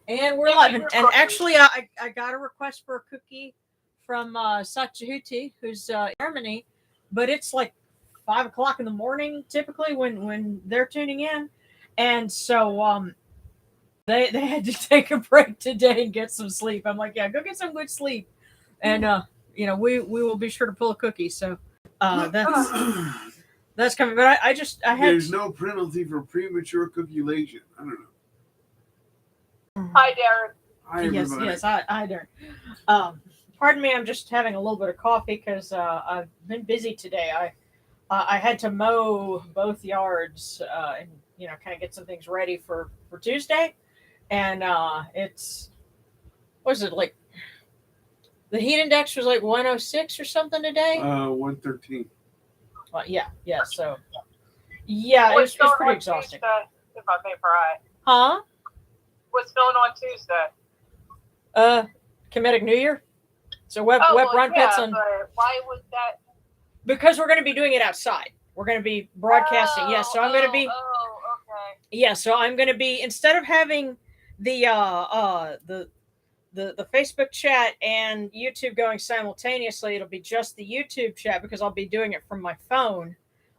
And we're live. And actually, I got a request for a cookie from Sachahuti, who's in Germany, but it's like 5 o'clock in the morning typically when they're tuning in, and so they had to take a break today and get some sleep. I'm like, yeah, go get some good sleep, and we will be sure to pull a cookie. So that's coming. But I had there's no penalty for premature cookulation. I don't know. Hi, Darren. Hi, everybody. Yes, hi, Darren. Pardon me, I'm just having a little bit of coffee because I've been busy today. I had to mow both yards and kind of get some things ready for Tuesday, and it's what is it like? The heat index was like 106 or something today. 113. Yeah. So it's pretty exhausting. Tuesday, if I may pry. Huh? What's going on Tuesday? Kemetic New Year. So web run pits on. Why was that? Because we're going to be doing it outside. We're going to be broadcasting. Yes, so I'm going to be. Oh, okay. Yeah, so I'm going to be, instead of having the Facebook chat and YouTube going simultaneously, it'll be just the YouTube chat because I'll be doing it from my phone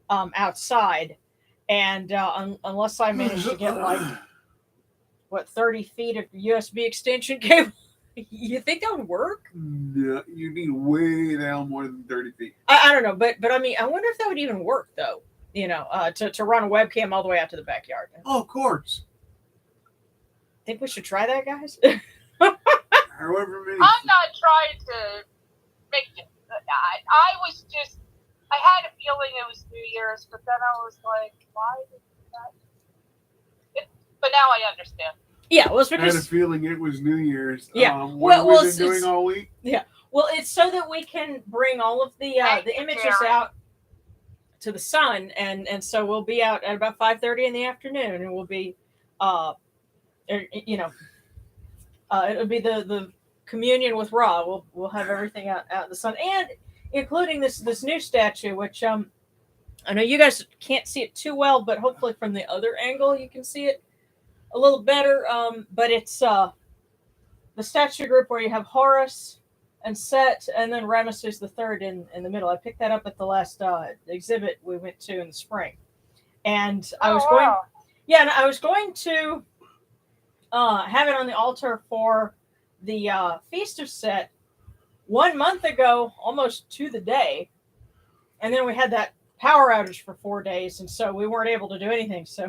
outside, and unless I manage to get like 30 feet of USB extension cable. You think that would work? No, you need way down more than 30 feet. I don't know, but I mean, I wonder if that would even work though. To run a webcam all the way out to the backyard. Oh, of course. Think we should try that, guys? However many. I'm not trying to make it. I had a feeling it was New Year's, but then I was like, why did that? But now I understand. Yeah, well, it's because I had a feeling it was New Year's. Yeah, what have we been doing all week? Yeah, well, it's so that we can bring all of the images out to the sun, and so we'll be out at about 5:30 in the afternoon, and we'll be, it'll be the communion with Ra. We'll have everything out in the sun, and including this new statue, which I know you guys can't see it too well, but hopefully from the other angle you can see it a little better, but it's the statue group where you have Horus and Set, and then Ramesses the Third in the middle. I picked that up at the last exhibit we went to in the spring, and I was going to have it on the altar for the Feast of Set 1 month ago, almost to the day, and then we had that power outage for 4 days, and so we weren't able to do anything. So.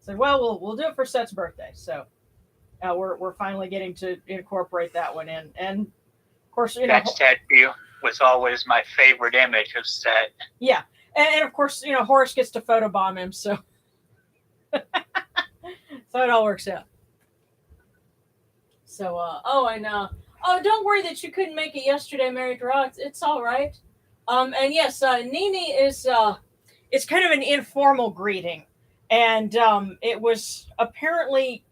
Said, well, we'll do it for Set's birthday. So we're finally getting to incorporate that one in. And of course, that statue was always my favorite image of Set. Yeah, and of course, Horace gets to photobomb him, so so it all works out. So and don't worry that you couldn't make it yesterday, Mary Draw. It's all right. And yes, Nini is it's kind of an informal greeting. And it was apparently,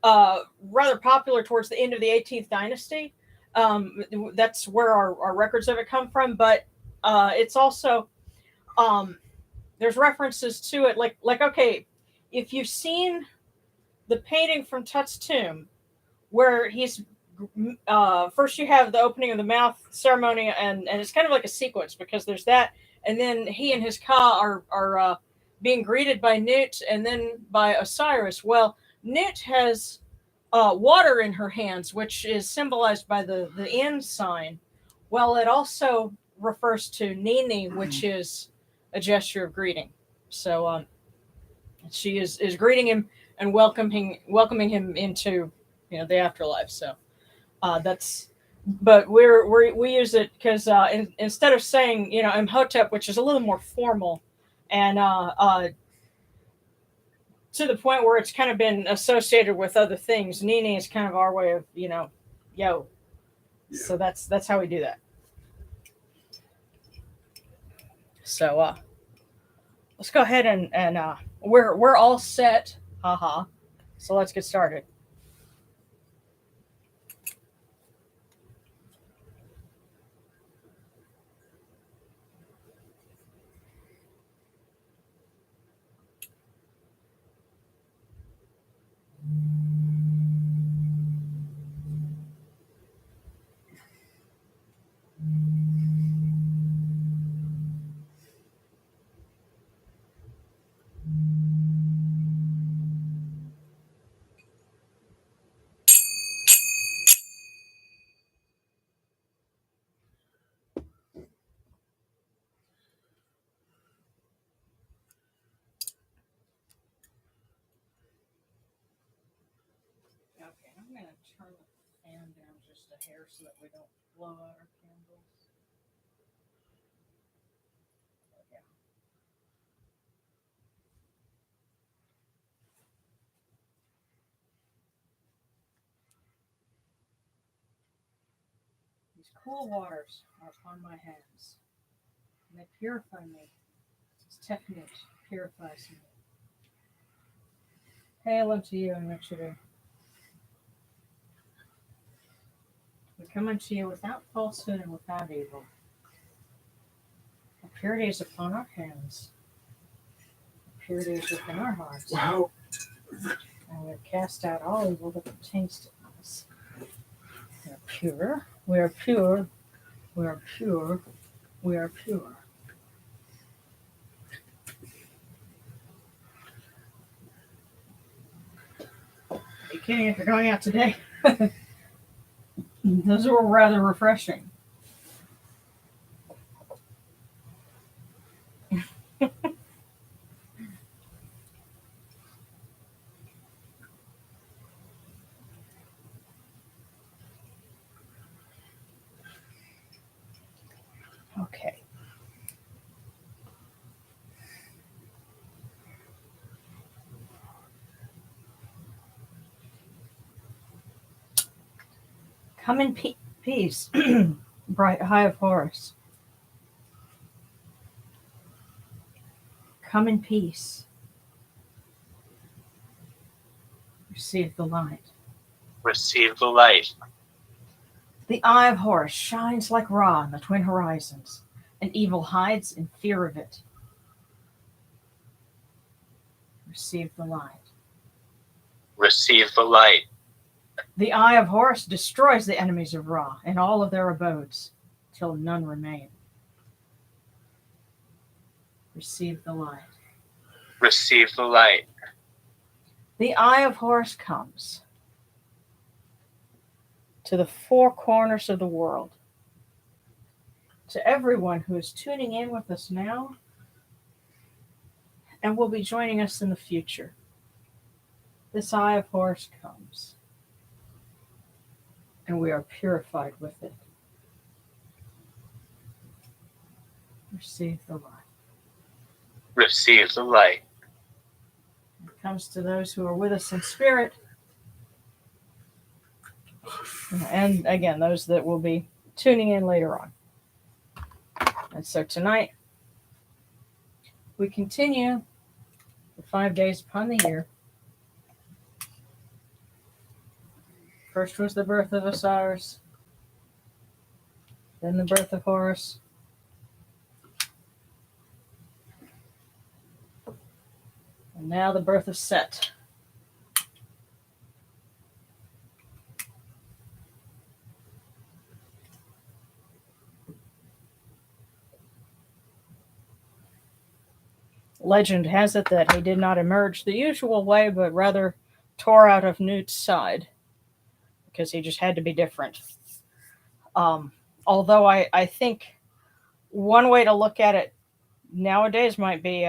rather popular towards the end of the 18th dynasty. That's where our records of it come from. But it's also, there's references to it. Like, okay, if you've seen the painting from Tut's tomb, where he's, first you have the opening of the mouth ceremony, and it's kind of like a sequence because there's that. And then he and his Ka are being greeted by Nut and then by Osiris. Well, Nut has water in her hands, which is symbolized by the N sign. Well, it also refers to Nini, which is a gesture of greeting. So she is greeting him and welcoming him into the afterlife. So that's. But we use it because instead of saying Imhotep, which is a little more formal. And to the point where it's kind of been associated with other things, Nini is kind of our way of, yo. Yeah. So that's how we do that. So let's go ahead and we're all set. Haha. So let's get started. Okay, I'm going to turn the fan down just a hair so that we don't blow out our candles. Okay. These cool waters are upon my hands, and they purify me. This technique purifies me. Hail unto you, and Richard. We come unto you without falsehood and without evil. The purity is upon our hands. The purity is within our hearts. Wow. And we have cast out all evil that pertains to us. We are pure. We are pure. We are pure. We are pure. Are you kidding if you're going out today? Those were rather refreshing. Okay. Come in peace, bright high of Horus. Come in peace. Receive the light. Receive the light. The eye of Horus shines like Ra in the twin horizons, and evil hides in fear of it. Receive the light. Receive the light. The eye of Horus destroys the enemies of Ra in all of their abodes, till none remain. Receive the light. Receive the light. The eye of Horus comes to the four corners of the world, to everyone who is tuning in with us now and will be joining us in the future. This eye of Horus comes, and we are purified with it. Receive the light. Receive the light. It comes to those who are with us in spirit, and again, those that will be tuning in later on. And so tonight, we continue the 5 days upon the year. First was the birth of Osiris, then the birth of Horus, and now the birth of Set. Legend has it that he did not emerge the usual way, but rather tore out of Newt's side, because he just had to be different. Although I think one way to look at it nowadays might be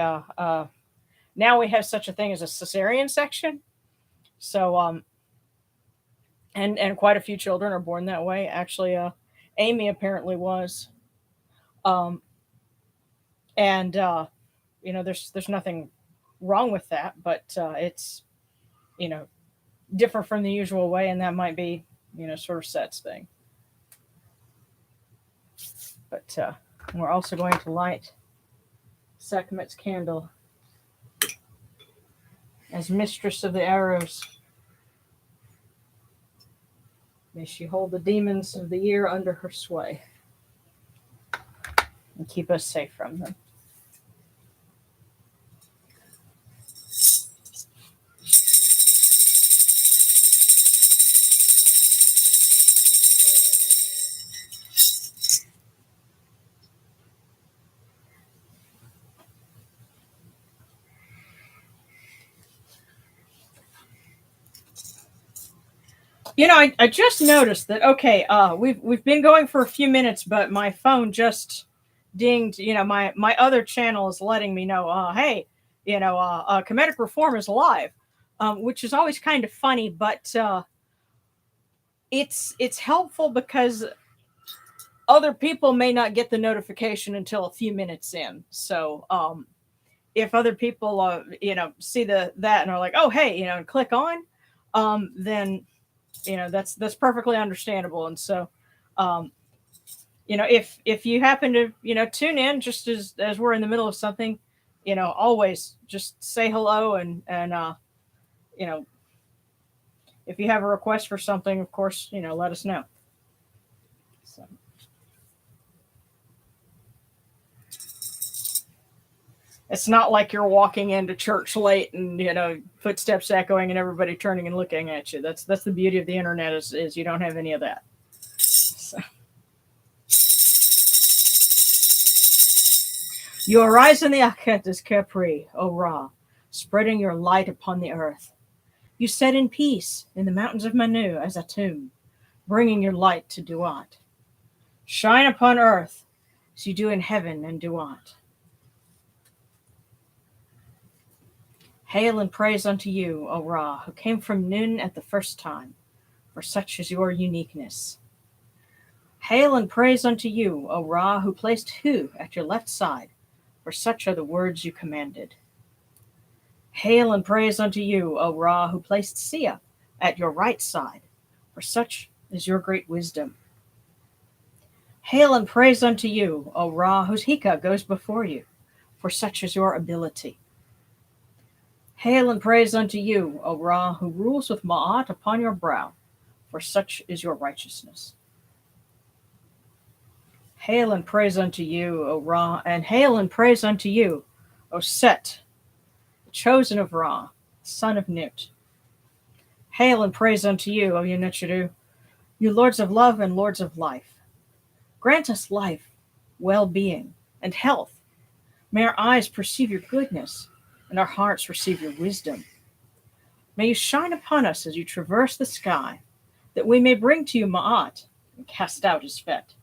now we have such a thing as a cesarean section. So and quite a few children are born that way. Actually, Amy apparently was. And there's nothing wrong with that, but it's different from the usual way, and that might be sort of Set's thing. But we're also going to light Sekhmet's candle as mistress of the arrows. May she hold the demons of the year under her sway and keep us safe from them. I just noticed that. Okay, we've been going for a few minutes, but my phone just dinged. My other channel is letting me know. Hey, Kemetic Reform is live, which is always kind of funny. But it's helpful because other people may not get the notification until a few minutes in. So if other people see that and are like, oh hey, and click on, then that's perfectly understandable. And so um, if you happen to tune in just as we're in the middle of something, always just say hello, and you know if you have a request for something, of course, let us know. So. It's not like you're walking into church late and footsteps echoing and everybody turning and looking at you. That's the beauty of the internet is you don't have any of that. So. You arise in the Akhet as Kepri, O Ra, spreading your light upon the earth. You set in peace in the mountains of Manu as Atum, bringing your light to Duat. Shine upon earth as you do in heaven and Duat. Hail and praise unto you, O Ra, who came from Nun at the first time, for such is your uniqueness. Hail and praise unto you, O Ra, who placed Hu at your left side, for such are the words you commanded. Hail and praise unto you, O Ra, who placed Sia at your right side, for such is your great wisdom. Hail and praise unto you, O Ra, whose Hika goes before you, for such is your ability. Hail and praise unto you, O Ra, who rules with Ma'at upon your brow, for such is your righteousness. Hail and praise unto you, O Ra, and hail and praise unto you, O Set, the chosen of Ra, son of Nut. Hail and praise unto you, O Yunuchadu, you lords of love and lords of life. Grant us life, well-being, and health. May our eyes perceive your goodness, and our hearts receive your wisdom. May you shine upon us as you traverse the sky, that we may bring to you Ma'at and cast out his fet.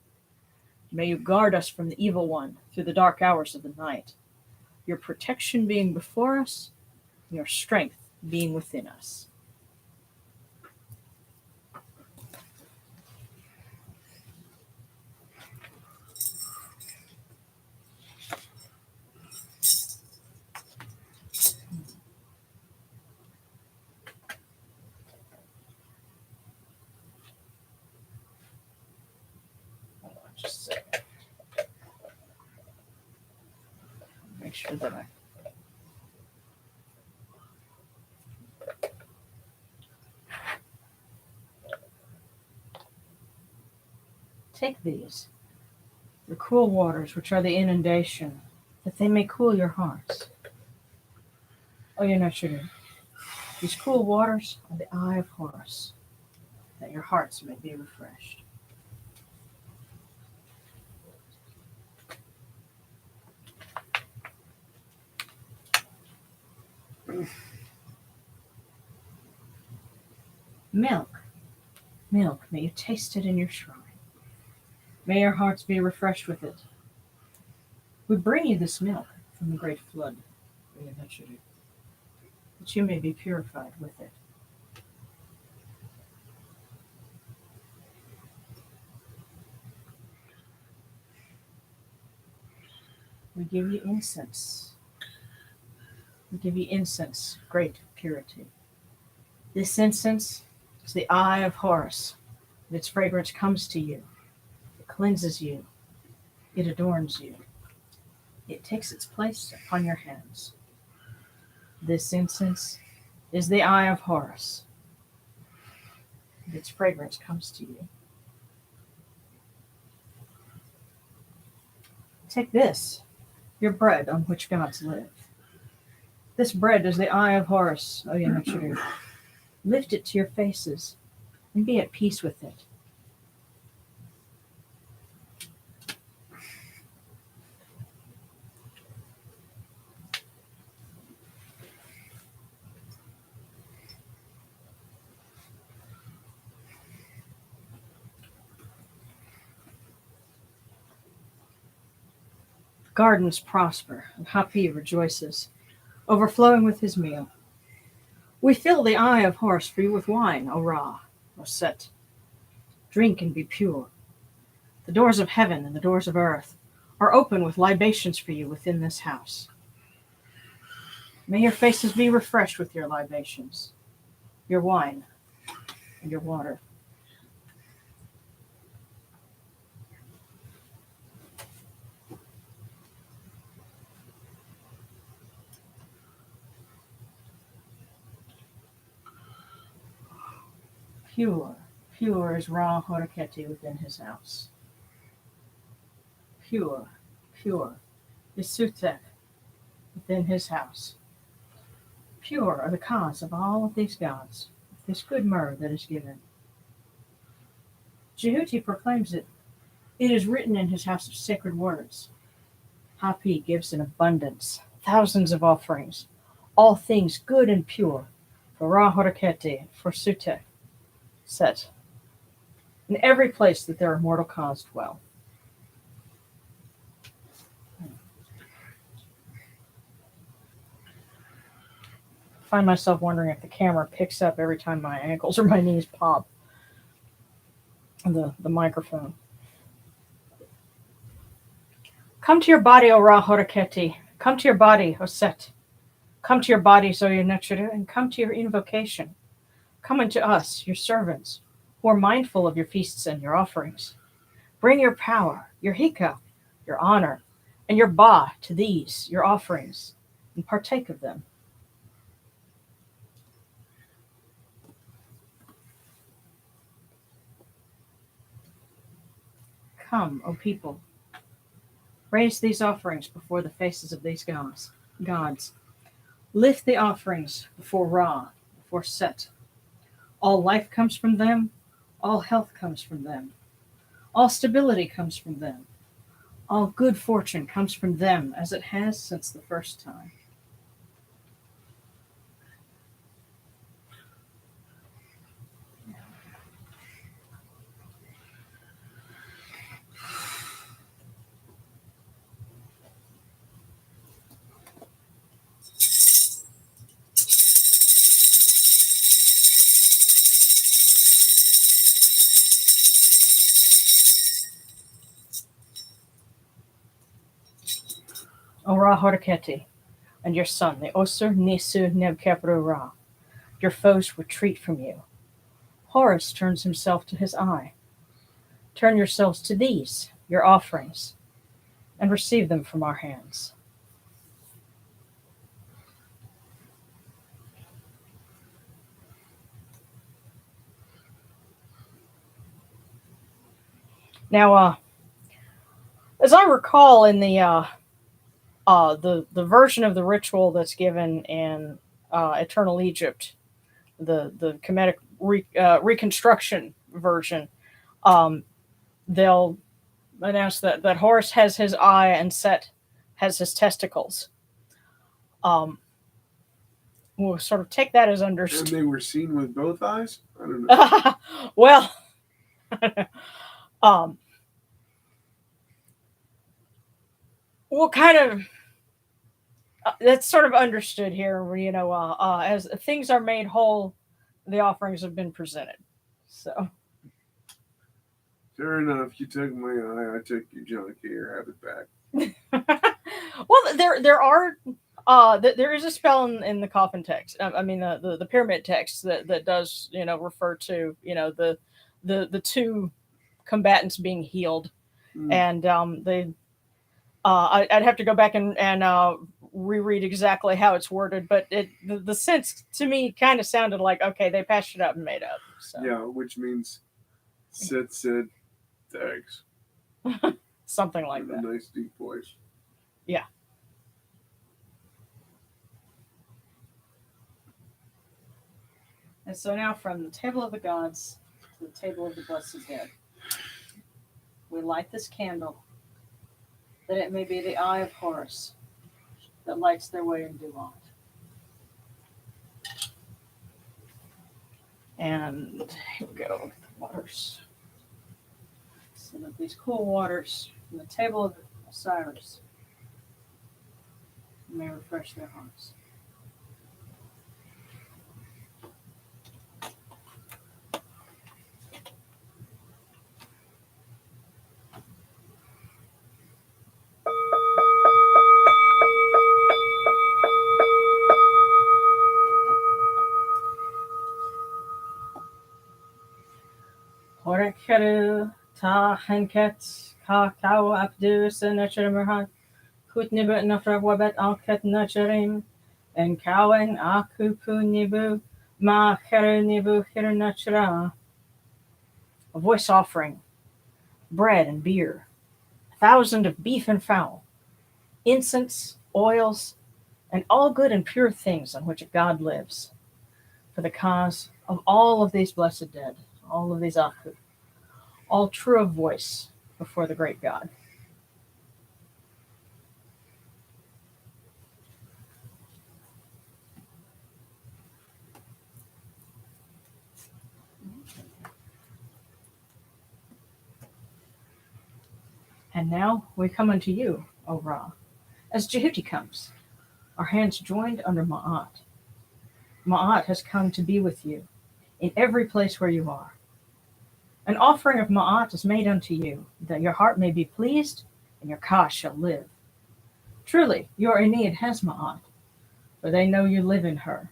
May you guard us from the evil one through the dark hours of the night, your protection being before us, and your strength being within us. Just a second. Make sure that I take these, the cool waters which are the inundation, that they may cool your hearts. Oh, you're not sure. These cool waters are the eye of Horus, that your hearts may be refreshed. Milk, milk, may you taste it in your shrine. May your hearts be refreshed with it. We bring you this milk from the great flood, that you may be purified with it. We give you incense. We give you incense, great purity. This incense is the eye of Horus. Its fragrance comes to you. It cleanses you. It adorns you. It takes its place upon your hands. This incense is the eye of Horus. Its fragrance comes to you. Take this, your bread on which gods live. This bread is the eye of Horus, O Yamachiru. Lift it to your faces and be at peace with it. Gardens prosper, and Hapi rejoices, overflowing with his meal. We fill the eye of Horus for you with wine, O Ra, O Set. Drink and be pure. The doors of heaven and the doors of earth are open with libations for you within this house. May your faces be refreshed with your libations, your wine, and your water. Pure, pure is Ra Horaketi within his house. Pure, pure is Sutek within his house. Pure are the cause of all of these gods, this good myrrh that is given. Jehuti proclaims it. It is written in his house of sacred words. Hapi gives in abundance, thousands of offerings, all things good and pure, for Ra Horaketi, for Sutek, Set, in every place that their immortal cause dwell. I find myself wondering if the camera picks up every time my ankles or my knees pop the microphone. Come to your body, O Ra Horaketi. Come to your body, O Set. Come to your body, Zoya Nechuru, and come to your invocation. Come unto us, your servants, who are mindful of your feasts and your offerings. Bring your power, your hika, your honor, and your ba to these, your offerings, and partake of them. Come, O people, raise these offerings before the faces of these gods. Lift the offerings before Ra, before Set. All life comes from them, all health comes from them, all stability comes from them, all good fortune comes from them, as it has since the first time. O Ra Horaketi, and your son, the Osir Nisu Nebkepru Ra, your foes retreat from you. Horus turns himself to his eye. Turn yourselves to these, your offerings, and receive them from our hands. Now, as I recall, in the version of the ritual that's given in Eternal Egypt, the Kemetic reconstruction version, they'll announce that Horus has his eye and Set has his testicles. We'll sort of take that as understood. And they were seen with both eyes? I don't know. Well, we'll kind of that's sort of understood here. As things are made whole, the offerings have been presented. So Fair enough. You took my eye, I took your junk here. Have it back. well, there is a spell in the coffin text. I mean the pyramid text that does refer to the two combatants being healed, and they I'd have to go back and reread exactly how it's worded, but the sense to me kind of sounded like, okay, they patched it up and made up. So. Yeah, which means said thanks. Something like that. A nice deep voice. Yeah. And so now from the table of the gods to the table of the blessed dead, we light this candle that it may be the eye of Horus that lights their way in Duat. And here we go with the waters. So that these cool waters from the table of Osiris may refresh their hearts. Horekaru ta henket ka kau abdu senachimmerhan kutnibut nafra wabet alket nacharim and kaweng akupu nibu ma heru nibu hirnachra. A voice offering, bread and beer, 1,000 of beef and fowl, incense, oils, and all good and pure things on which God lives, for the cause of all of these blessed dead, all of these Aku, all true of voice before the great God. And now we come unto you, O Ra, as Jehuti comes, our hands joined under Ma'at. Ma'at has come to be with you in every place where you are. An offering of Ma'at is made unto you, that your heart may be pleased, and your Ka shall live. Truly, your Aeneid has Ma'at, for they know you live in her.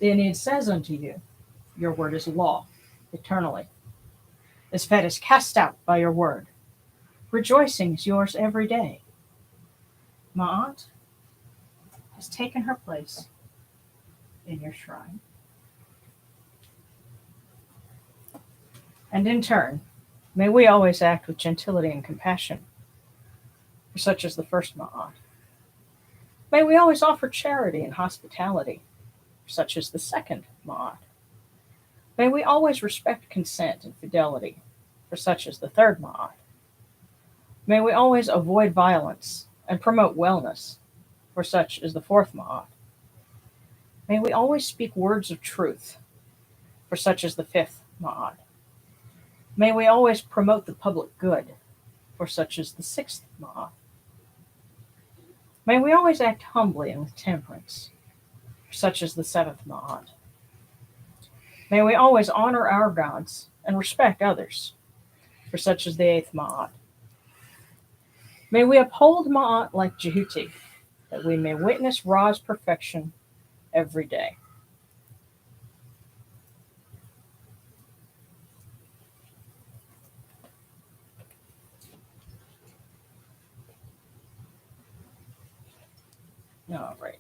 The Aeneid says unto you, your word is law, eternally. This fed is cast out by your word. Rejoicing is yours every day. Ma'at has taken her place in your shrine. And in turn, may we always act with gentility and compassion, for such is the first Ma'at. May we always offer charity and hospitality, for such is the second Ma'at. May we always respect consent and fidelity, for such is the third Ma'at. May we always avoid violence and promote wellness, for such is the fourth Ma'at. May we always speak words of truth, for such is the fifth Ma'at. May we always promote the public good, for such is the sixth Ma'at. May we always act humbly and with temperance, for such is the seventh Ma'at. May we always honor our gods and respect others, for such is the eighth Ma'at. May we uphold Ma'at like Jehuti, that we may witness Ra's perfection every day. All right.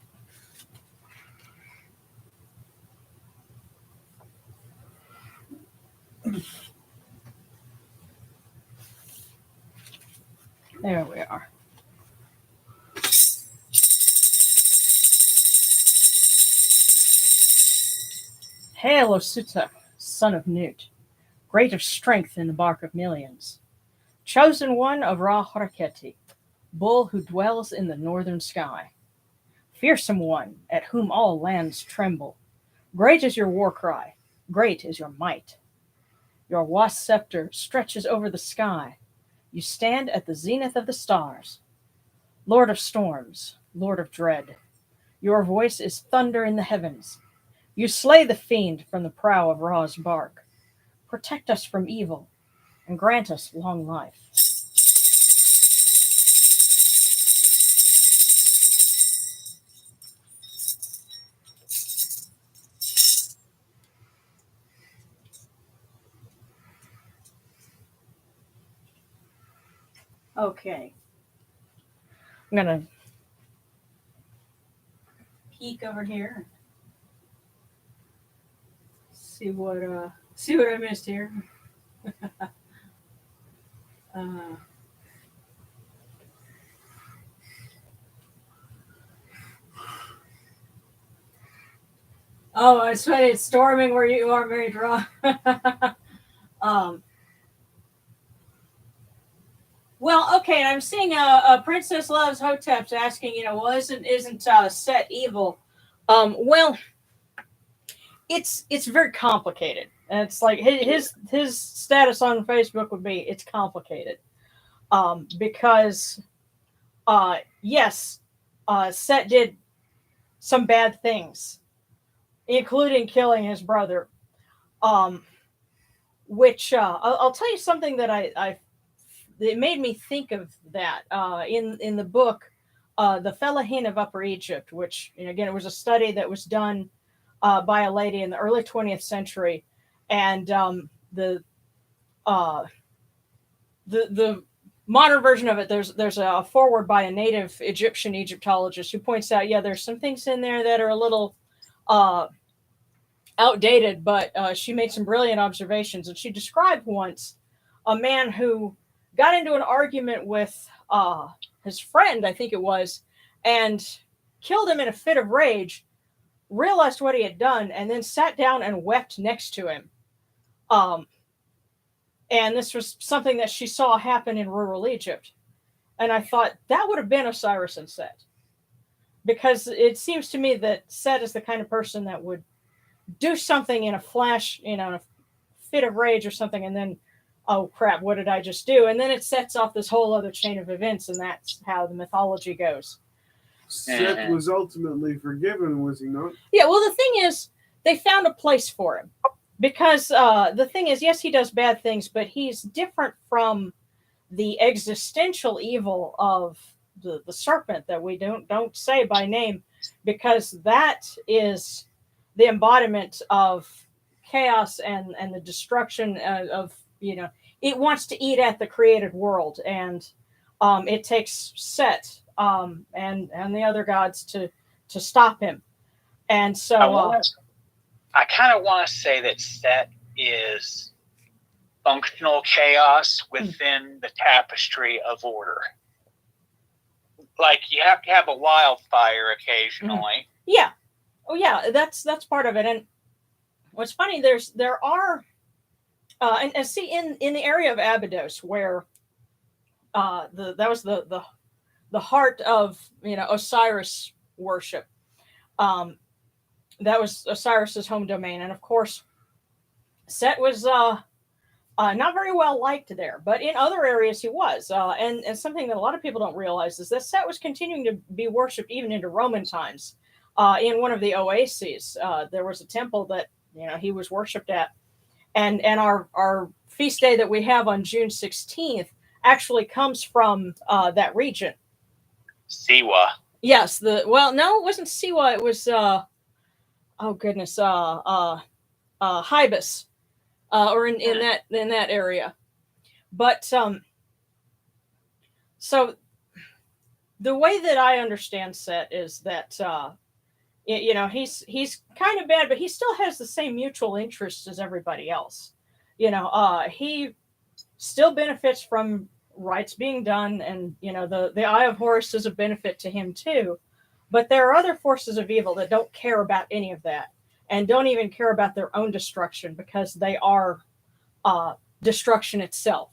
There we are. Hail, O Sutta, son of Nut, great of strength in the bark of millions, chosen one of Ra Haraketi, bull who dwells in the northern sky, fearsome one at whom all lands tremble. Great is your war cry, great is your might. Your wasp scepter stretches over the sky. You stand at the zenith of the stars. Lord of storms, Lord of dread, your voice is thunder in the heavens. You slay the fiend from the prow of Ra's bark. Protect us from evil and grant us long life. Okay. I'm gonna peek over here. See what I missed here. Oh, it's funny. It's storming where you are, Mary Draw. Well, okay, and I'm seeing Princess Loves Hotep's asking, well, isn't Set evil? Well, it's very complicated, and it's like his status on Facebook would be it's complicated, because yes, Set did some bad things, including killing his brother, which I'll tell you something that it made me think of that in the book, The Fellahin of Upper Egypt, which again it was a study that was done by a lady in the early 20th century, and the the modern version of it, there's a foreword by a native Egyptian Egyptologist who points out, yeah, there's some things in there that are a little outdated, but she made some brilliant observations, and she described once a man who got into an argument with his friend, I think it was, and killed him in a fit of rage, realized what he had done, and then sat down and wept next to him. And this was something that she saw happen in rural Egypt. And I thought that would have been Osiris and Set. Because it seems to me that Set is the kind of person that would do something in a flash, in a fit of rage or something, and then, oh crap, what did I just do? And then it sets off this whole other chain of events, and that's how the mythology goes. Seth was ultimately forgiven, was he not? Yeah, well, the thing is, they found a place for him. Because the thing is, yes, he does bad things, but he's different from the existential evil of the serpent that we don't say by name, because that is the embodiment of chaos and the destruction of, it wants to eat at the created world, and it takes Set and the other gods to stop him. And so I kind of want to say that Set is functional chaos within the tapestry of order. Like, you have to have a wildfire occasionally. Yeah. Oh yeah, that's part of it. And what's funny, there are and see in the area of Abydos, where that was the heart of Osiris worship. That was Osiris's home domain, and of course, Set was not very well liked there, but in other areas he was. And something that a lot of people don't realize is that Set was continuing to be worshipped even into Roman times. In one of the oases, there was a temple that he was worshipped at, and our feast day that we have on June 16th actually comes from that region. Siwa. Yes, no, it wasn't Siwa. It was oh goodness, Hybus, or in that area. But so the way that I understand Set is that he's kind of bad, but he still has the same mutual interests as everybody else. He still benefits from rites being done, and the Eye of Horus is a benefit to him too. But there are other forces of evil that don't care about any of that, and don't even care about their own destruction, because they are destruction itself.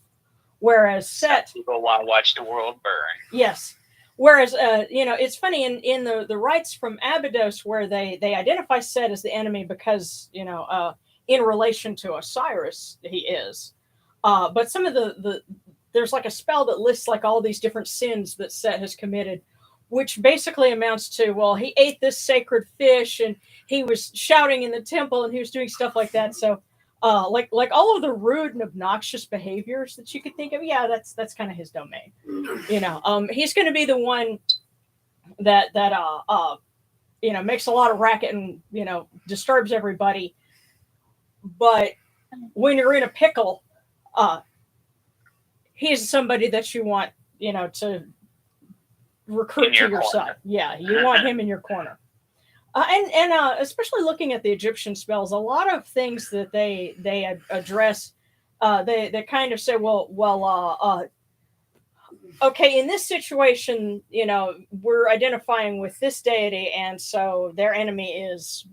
Whereas Set, people want to watch the world burn. Yes. Whereas it's funny in the rites from Abydos, where they identify Set as the enemy because in relation to Osiris he is. But some of the there's like a spell that lists like all these different sins that Set has committed, which basically amounts to, well, he ate this sacred fish, and he was shouting in the temple, and he was doing stuff like that. So, like all of the rude and obnoxious behaviors that you could think of, yeah, that's kind of his domain. He's going to be the one that makes a lot of racket and disturbs everybody. But when you're in a pickle, he's somebody that you want to recruit to your side. Yeah, you want him in your corner. And especially looking at the Egyptian spells, a lot of things that they address, they kind of say, okay, in this situation, we're identifying with this deity, and so their enemy is,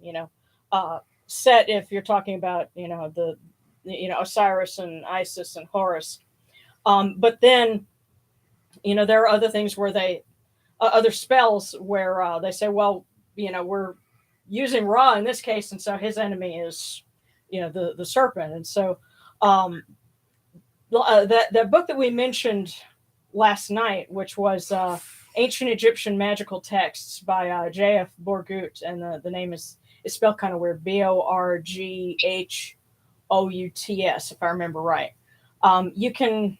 Set. If you're talking about, the Osiris and Isis and Horus, but then, there are other things where other spells where they say, well, we're using Ra in this case, and so his enemy is, the serpent. And so that book that we mentioned last night, which was Ancient Egyptian Magical Texts by J.F. Borgut, and the name is spelled kind of weird, Borghouts, if I remember right. You can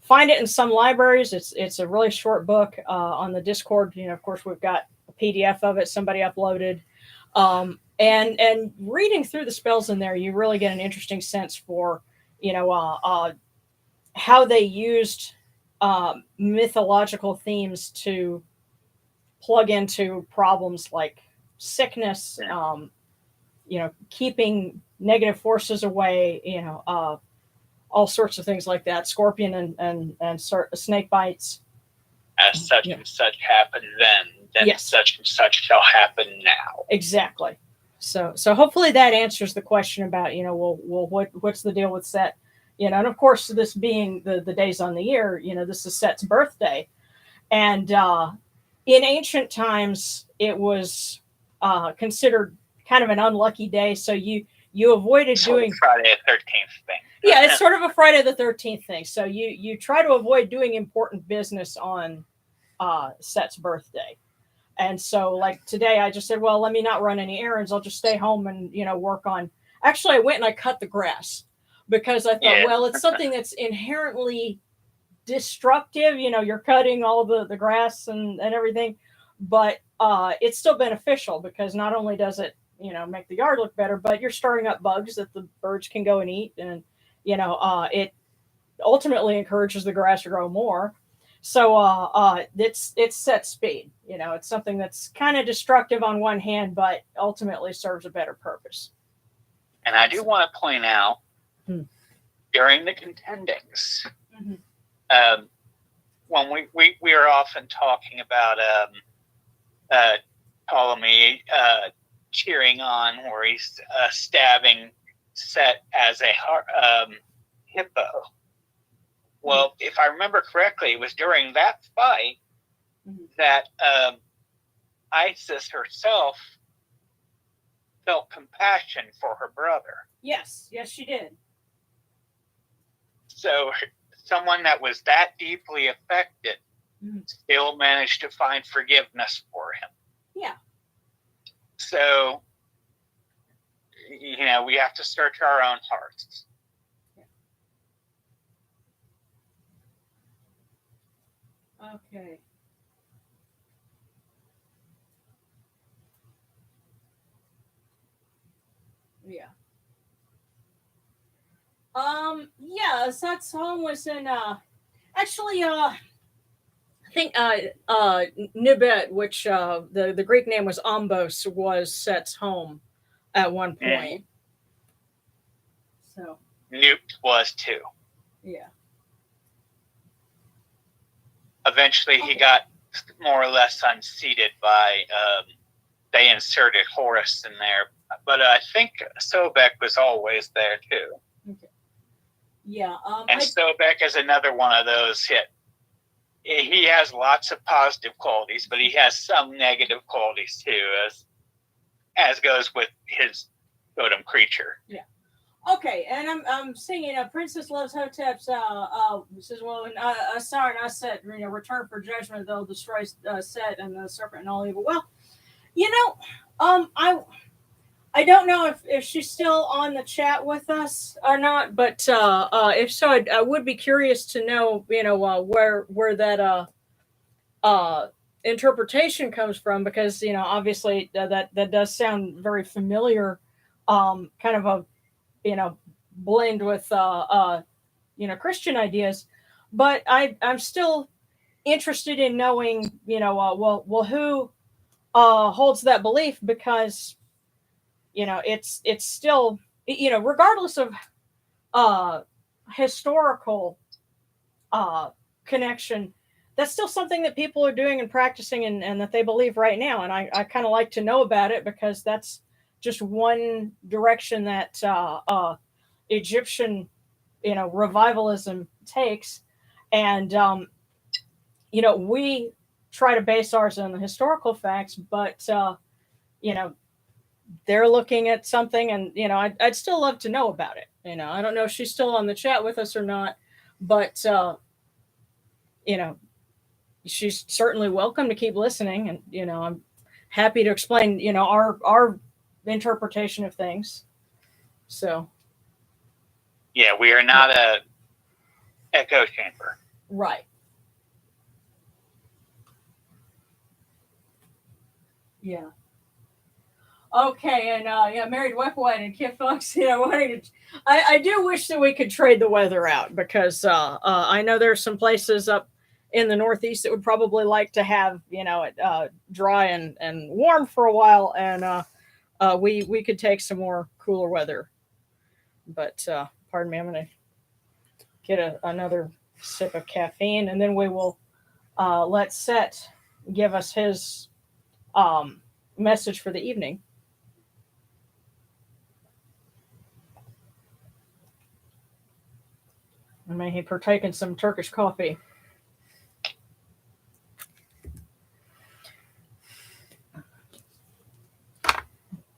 find it in some libraries. It's a really short book. On the Discord, of course, we've got a PDF of it somebody uploaded. And reading through the spells in there, you really get an interesting sense for you know, how they used mythological themes to plug into problems like sickness, keeping negative forces away, all sorts of things like that, scorpion and snake bites. As such and such happened then yes. such and such shall happen now. Exactly. So hopefully that answers the question about, what's the deal with Set? And of course, this being the days on the year, this is Set's birthday. And in ancient times, it was considered kind of an unlucky day. So you avoided doing Friday the 13th thing. Yeah, it's sort of a Friday the 13th thing. So you try to avoid doing important business on Set's birthday. And so like today I just said, well, let me not run any errands. I'll just stay home and, work on. Actually, I went and I cut the grass because I thought, well, it's something that's inherently destructive. You're cutting all the grass and everything, but it's still beneficial because not only does it, make the yard look better, but you're stirring up bugs that the birds can go and eat. And, it ultimately encourages the grass to grow more. So it's Set speed. It's something that's kind of destructive on one hand, but ultimately serves a better purpose. And I do want to point out during the contendings, when we are often talking about Ptolemy cheering on, where he's stabbing Set as a hippo. Well, if I remember correctly, it was during that fight that Isis herself felt compassion for her brother. Yes, she did. So someone that was that deeply affected still managed to find forgiveness for him. Yeah. So, we have to search our own hearts. Okay. Yeah. Set's home was in actually I think Nibet, which the Greek name was Ombos, was Set's home at one point. So Newt was too. Yeah. Eventually, he got more or less unseated by, they inserted Horus in there. But I think Sobek was always there too. Okay. Yeah. And Sobek is another one of those he has lots of positive qualities, but he has some negative qualities too, as goes with his totem creature. Yeah. Okay, and I'm singing Princess Loves Hotep's says, well, when Asar and Aset, return for judgment, they'll destroy Set and the serpent and all evil. Well, I don't know if she's still on the chat with us or not, but if so, I would be curious to know, where that interpretation comes from, because obviously that does sound very familiar, kind of a blend with Christian ideas, but I'm still interested in knowing who holds that belief, because it's still regardless of historical connection, that's still something that people are doing and practicing and that they believe right now, and I kind of like to know about it, because that's just one direction that Egyptian, revivalism takes. And, we try to base ours on the historical facts, but, they're looking at something, and, I'd still love to know about it. I don't know if she's still on the chat with us or not, but, she's certainly welcome to keep listening. And, I'm happy to explain, our interpretation of things. So yeah, we are not a echo chamber. Right. Yeah. Okay, and yeah, married Wet White and Kid Fox. Wanting to, I do wish that we could trade the weather out because I know there's some places up in the Northeast that would probably like to have it dry and warm for a while, and we could take some more cooler weather. But pardon me, I'm gonna get another sip of caffeine, and then we will let Set give us his message for the evening. And may he partake in some Turkish coffee.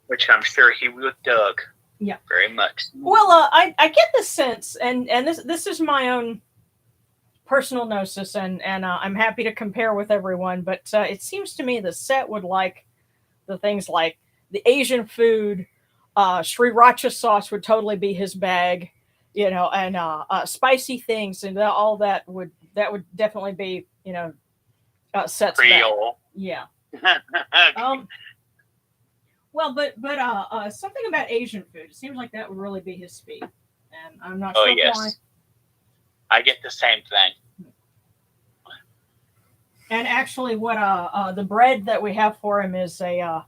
Which I'm sure he would Doug. Yeah, very much. Well, I get the sense, and this is my own personal gnosis, and I'm happy to compare with everyone, but it seems to me the Set would like the things like the Asian food. Sriracha sauce would totally be his bag, and spicy things, and all that would definitely be Set's bag. Creole. Yeah. Well, but something about Asian food. It seems like that would really be his speed, and I'm not sure yes. why. I get the same thing. And actually, what the bread that we have for him is a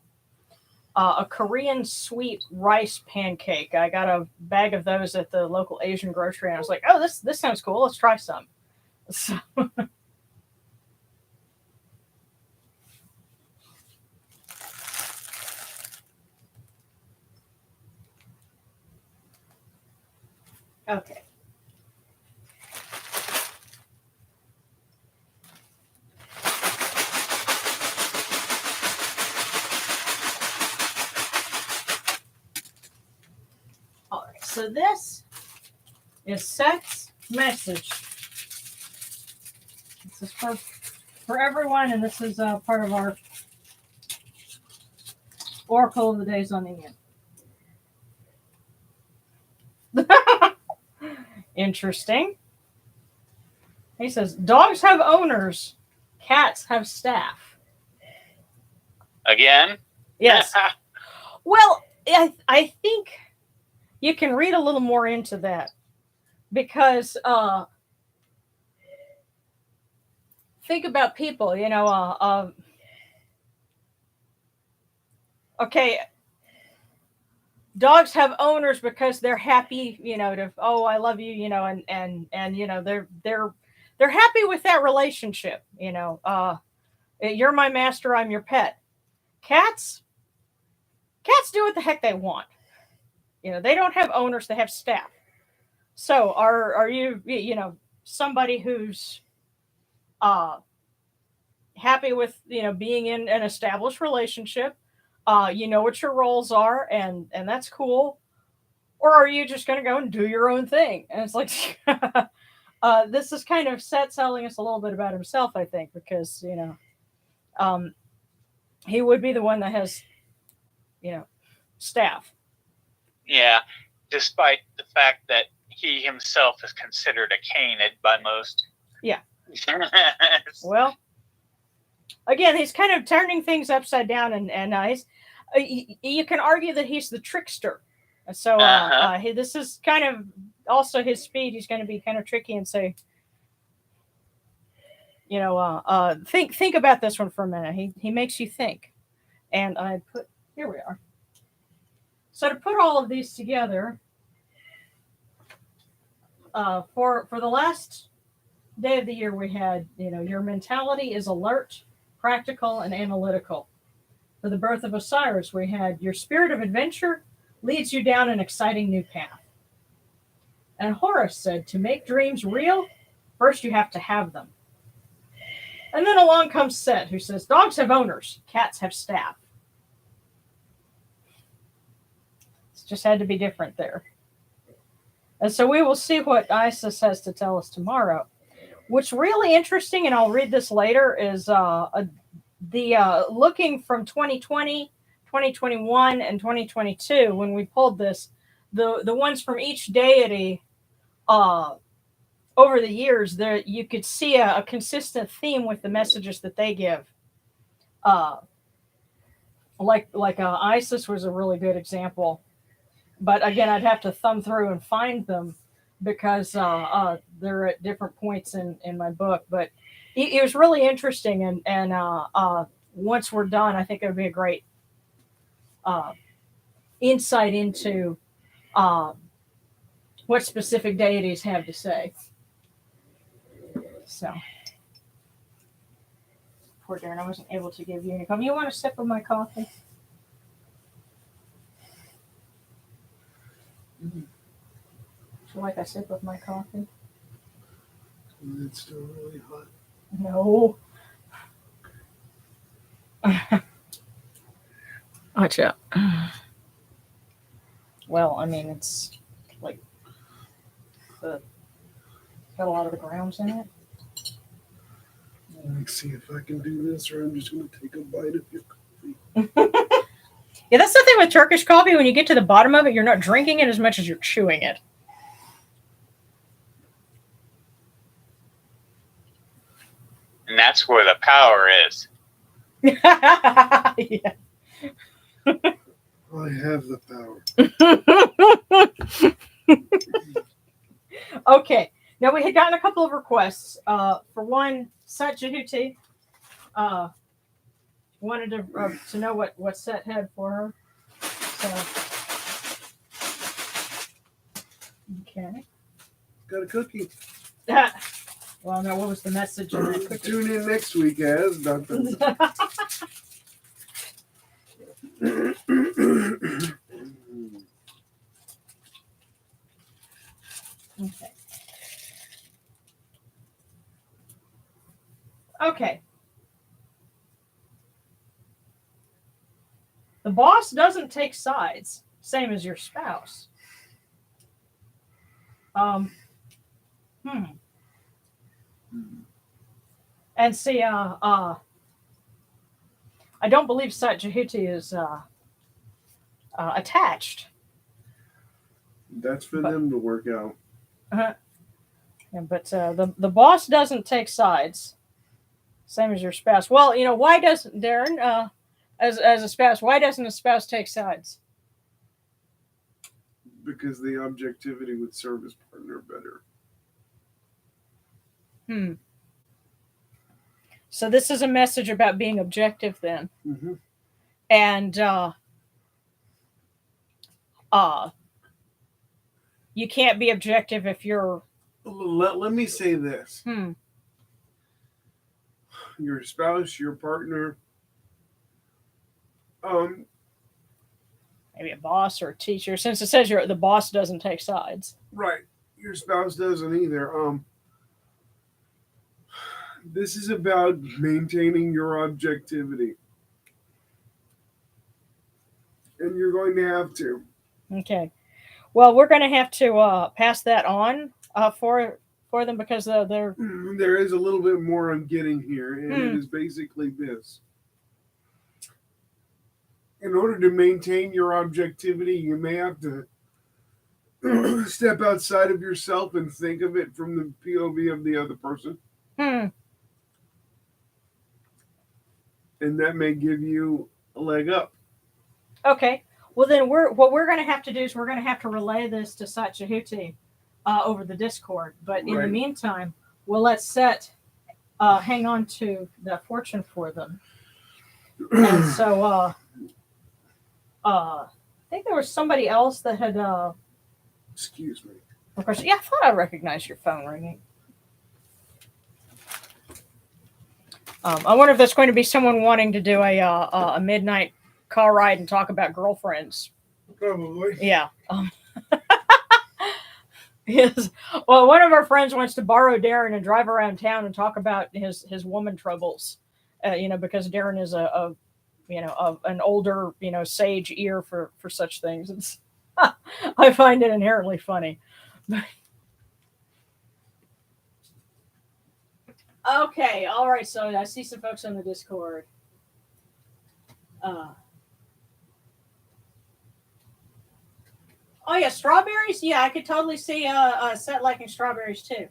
Korean sweet rice pancake. I got a bag of those at the local Asian grocery, and I was like, "Oh, this sounds cool. Let's try some." So. Okay. All right. So this is Set's message. This is for everyone, and this is part of our Oracle of the Days on the End. Interesting. He says, dogs have owners, cats have staff. Again? Yes. Well, I think you can read a little more into that because think about people, okay, dogs have owners because they're happy, I love you, and they're happy with that relationship, you're my master, I'm your pet. Cats do what the heck they want. They don't have owners, they have staff. So are you somebody who's happy with being in an established relationship? You know what your roles are, and that's cool. Or are you just going to go and do your own thing? And it's like, this is kind of Set telling us a little bit about himself, I think, because he would be the one that has staff. Yeah, despite the fact that he himself is considered a canid by most. Yeah. Well, again, he's kind of turning things upside down, and he's, you can argue that he's the trickster. So this is kind of also his speed. He's going to be kind of tricky and say, think about this one for a minute. He makes you think. And here we are. So to put all of these together, for the last day of the year, we had, your mentality is alert, practical, and analytical. For the birth of Osiris, we had your spirit of adventure leads you down an exciting new path. And Horus said, to make dreams real, first you have to have them. And then along comes Set, who says, dogs have owners, cats have staff. It's just had to be different there. And so we will see what Isis has to tell us tomorrow. What's really interesting, and I'll read this later, is the looking from 2020, 2021, and 2022, when we pulled this, the ones from each deity over the years, there you could see a consistent theme with the messages that they give ISIS was a really good example. But again, I'd have to thumb through and find them because they're at different points in my book. But it was really interesting, and once we're done, I think it would be a great insight into what specific deities have to say. So, poor Darren, I wasn't able to give you any coffee. You want a sip of my coffee? Would you like a sip of my coffee? It's still really hot. No. Gotcha. Well, I mean, it's like got a lot of the grounds in it. Let me see if I can do this, or I'm just going to take a bite of your coffee. Yeah, that's the thing with Turkish coffee. When you get to the bottom of it, you're not drinking it as much as you're chewing it. And that's where the power is. Yeah. I have the power. Okay. Now, we had gotten a couple of requests. For one, Set Jehuti wanted to know what Set had for her. So, okay. Got a cookie. Well, no, what was the message in that cookie? Tune in next week, as nothing. Okay. Okay. The boss doesn't take sides, same as your spouse. And see, I don't believe Sat Jehuti is attached. That's for them to work out. Yeah, but the boss doesn't take sides, same as your spouse. Well, why doesn't Darren, as a spouse, why doesn't a spouse take sides? Because the objectivity would serve his partner better. So this is a message about being objective then. Mm-hmm. And you can't be objective if you're... Let me say this. Your spouse, your partner, maybe a boss or a teacher, since it says the boss doesn't take sides. Right. Your spouse doesn't either. This is about maintaining your objectivity. And you're going to have to. Okay. Well, we're going to have to pass that on for them because they're... There is a little bit more I'm getting here, and it is basically this. In order to maintain your objectivity, you may have to step outside of yourself and think of it from the POV of the other person. And that may give you a leg up. Okay. Well, then what we're going to have to do is we're going to have to relay this to Sat Jehuti over the Discord. But in the meantime, we'll let Set hang on to that fortune for them. And so I think there was somebody else that had... Excuse me. Of course, yeah, I thought I recognized your phone ringing. I wonder if there's going to be someone wanting to do a midnight car ride and talk about girlfriends. Probably. Yeah. Yes. Well, one of our friends wants to borrow Darren and drive around town and talk about his woman troubles. Because Darren is an older, sage ear for such things. It's, I find it inherently funny. Okay, all right. So I see some folks on the Discord. Oh yeah, strawberries. Yeah, I could totally see Set liking strawberries too.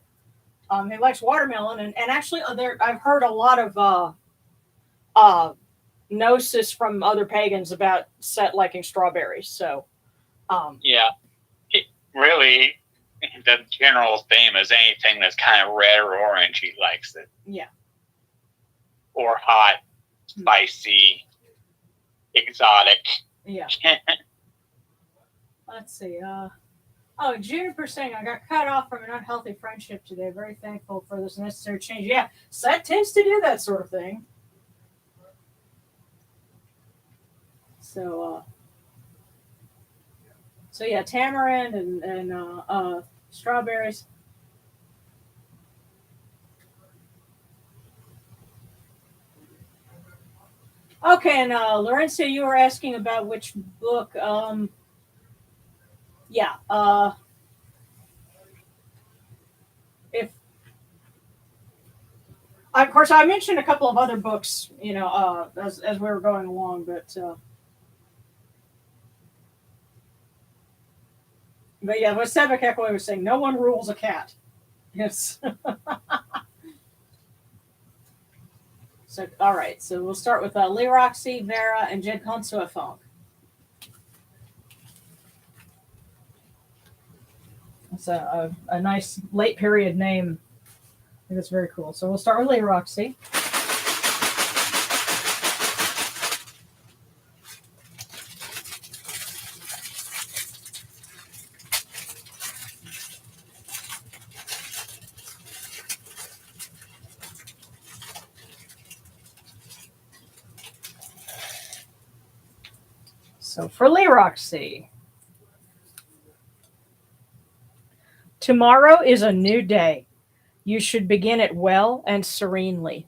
He likes watermelon, and actually, I've heard a lot of gnosis from other pagans about Set liking strawberries. So, Yeah. Really, the general theme is anything that's kind of red or orange, he likes it. Yeah. Or hot, spicy, exotic. Yeah. Let's see. Juniper saying, I got cut off from an unhealthy friendship today. Very thankful for this necessary change. Yeah, Set tends to do that sort of thing. So yeah, tamarind and strawberries. Okay, and Lorenzo, you were asking about which book. Yeah. If of course I mentioned a couple of other books, as we were going along, but yeah, what Sebek Echo was saying, no one rules a cat. Yes. So, all right. So we'll start with Lee Roxy, Vera, and Jed Consua Funk. That's a nice late period name. I think it's very cool. So we'll start with Lee Roxy. So for Lee Roxy, tomorrow is a new day. You should begin it well and serenely.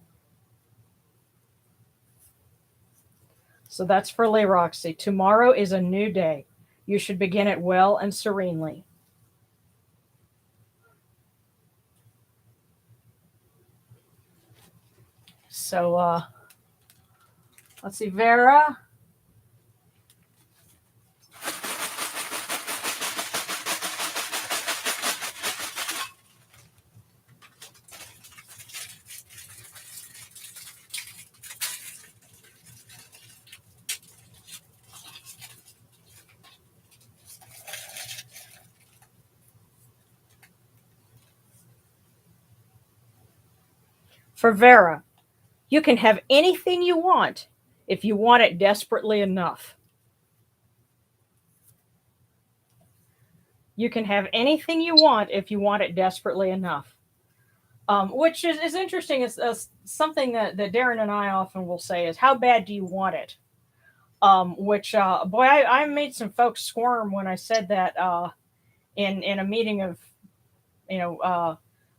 So that's for Lee Roxy. Tomorrow is a new day. You should begin it well and serenely. So let's see, Vera. For Vera, you can have anything you want if you want it desperately enough. You can have anything you want if you want it desperately enough. Which is interesting. It's something that Darren and I often will say is, how bad do you want it? Which, boy, I made some folks squirm when I said that in a meeting of,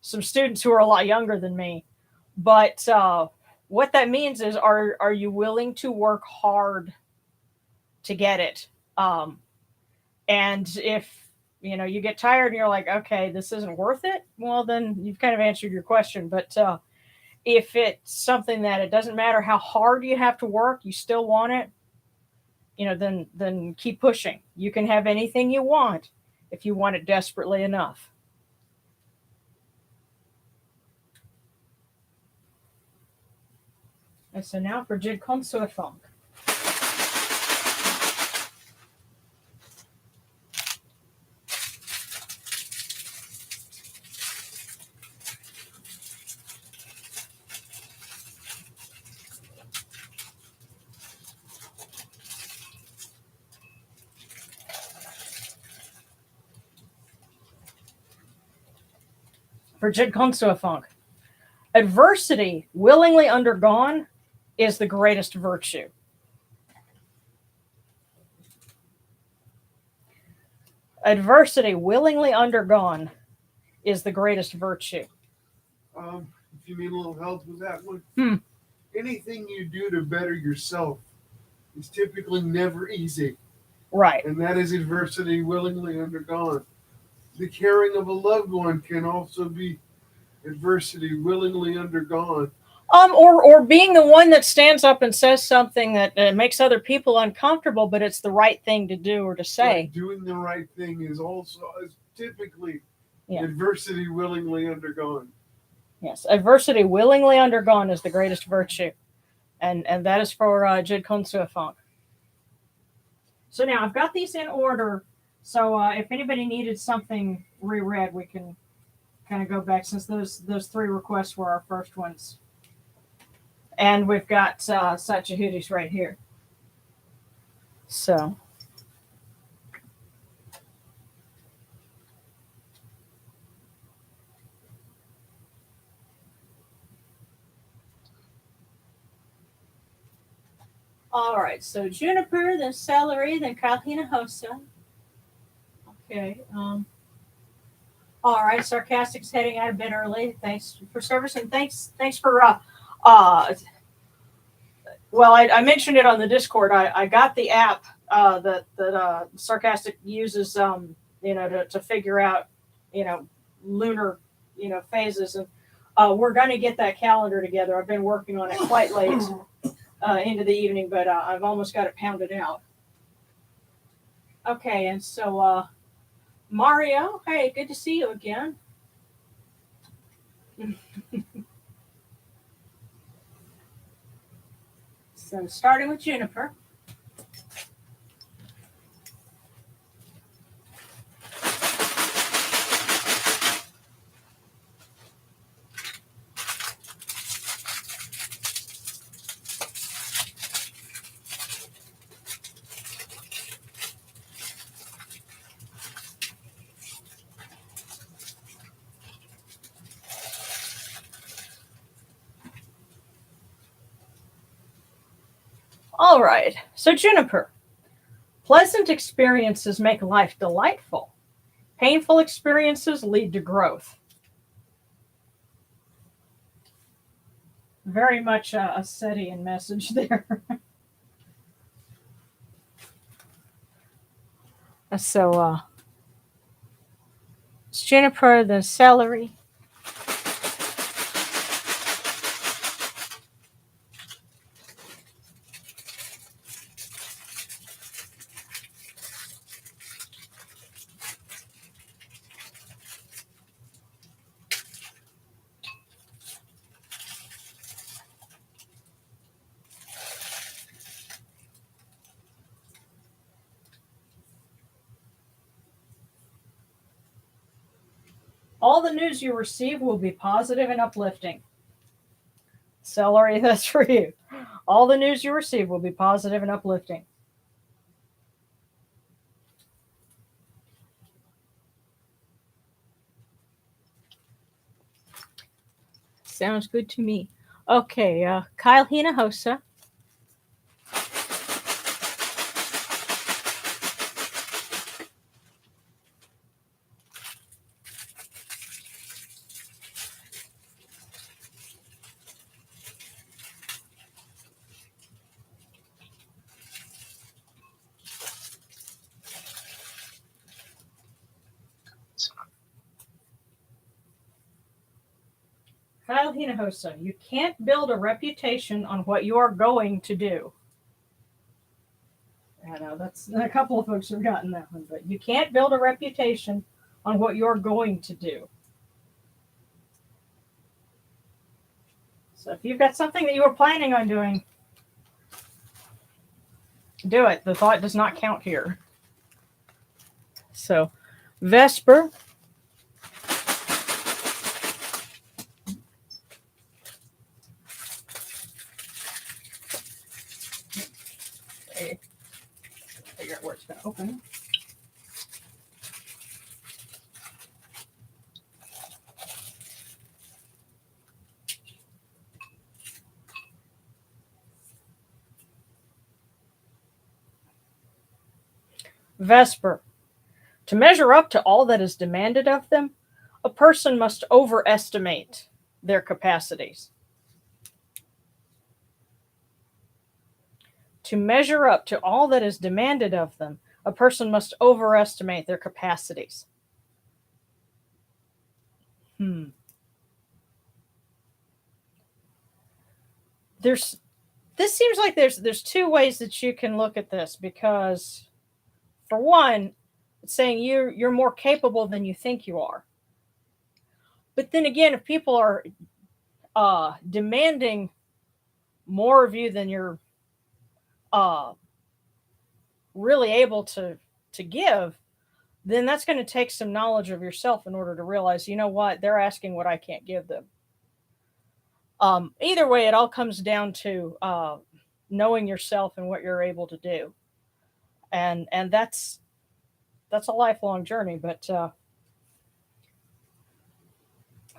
some students who are a lot younger than me. But what that means is, are you willing to work hard to get it? And if you get tired and you're like, okay, this isn't worth it, well, then you've kind of answered your question. But if it's something that it doesn't matter how hard you have to work, you still want it, then keep pushing. You can have anything you want if you want it desperately enough. And so now for Jid Consua Funk. For Jid Consua Funk. Adversity willingly undergone is the greatest virtue. Adversity willingly undergone is the greatest virtue. If you need a little help with that one, anything you do to better yourself is typically never easy. Right. And that is adversity willingly undergone. The caring of a loved one can also be adversity willingly undergone. Or being the one that stands up and says something that makes other people uncomfortable, but it's the right thing to do or to say. But doing the right thing is typically adversity willingly undergone. Yes, adversity willingly undergone is the greatest virtue. and that is for Jid Konsua Funk. So now I've got these in order. So if anybody needed something reread, we can kind of go back since those three requests were our first ones. And we've got Satchahudis right here. So. All right, so juniper, then celery, then Kalhinahosa. Okay. All right, sarcastic's heading out a bit early. Thanks for service and thanks for well, I mentioned it on the Discord. I got the app that sarcastic uses to figure out lunar phases, and we're going to get that calendar together. I've been working on it quite late into the evening, but I've almost got it pounded out. Okay, and so Mario, hey, good to see you again. So starting with juniper. All right, so juniper. Pleasant experiences make life delightful. Painful experiences lead to growth. Very much a Setian message there. So it's juniper, then celery. All the news you receive will be positive and uplifting. Celery, that's for you. All the news you receive will be positive and uplifting. Sounds good to me. Okay, Kyle Hinahosa. Kyle Hinahosa, you can't build a reputation on what you are going to do. I know that's a couple of folks have gotten that one, but you can't build a reputation on what you're going to do. So if you've got something that you were planning on doing, do it. The thought does not count here. So, Vesper. Figure out where it's going to open. Vesper. To measure up to all that is demanded of them, a person must overestimate their capacities. To measure up to all that is demanded of them, a person must overestimate their capacities. This seems like there's two ways that you can look at this, because for one, it's saying you're more capable than you think you are. But then again, if people are demanding more of you than you're uh, really able to give, then that's going to take some knowledge of yourself in order to realize, you know what, they're asking what I can't give them. Either way, it all comes down to knowing yourself and what you're able to do, and that's a lifelong journey. But I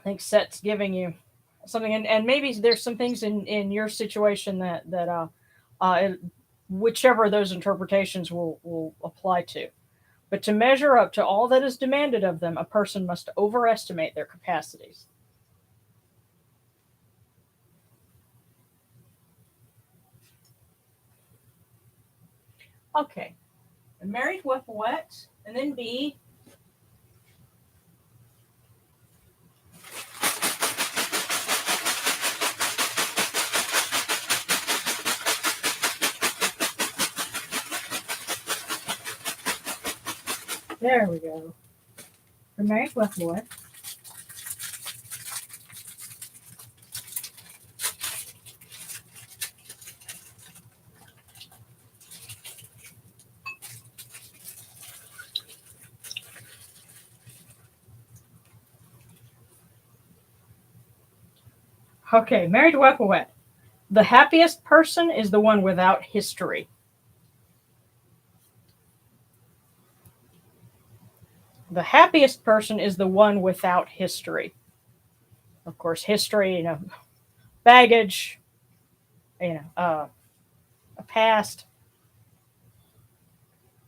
think Set's giving you something, and maybe there's some things in your situation that whichever of those interpretations will apply to. But to measure up to all that is demanded of them, a person must overestimate their capacities. Okay. Married with what? And then B. There we go. For married with what? Okay, married with what? The happiest person is the one without history. The happiest person is the one without history. Of course, history, baggage, a past.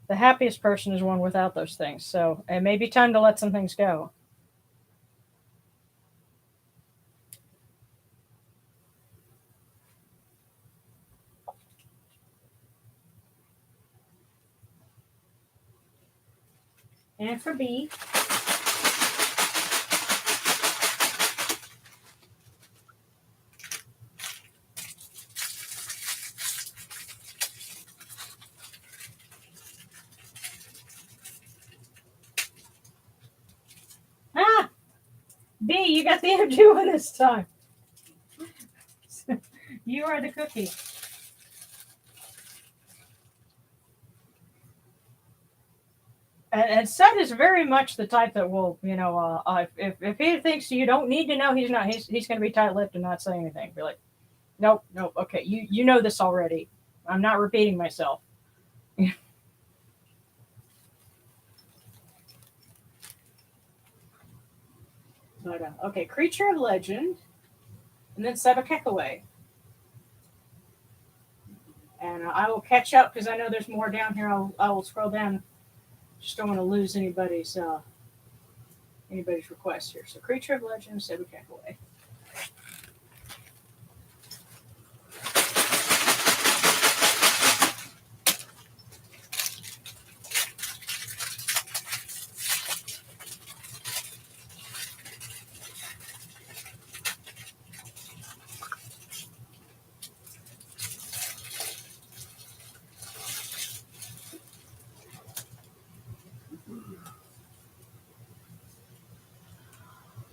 The happiest person is one without those things. So it may be time to let some things go. And for B. Ah! B, you got the energy one this time. You are the cookie. And Seth is very much the type that will, if he thinks you don't need to know, he's not. He's going to be tight-lipped and not say anything. Be like, nope, okay, you know this already. I'm not repeating myself. But okay, creature of legend, and then Sebekekaway. And I will catch up because I know there's more down here. I will scroll down. Just don't want to lose anybody's request here. So creature of legend, Sebekekaway.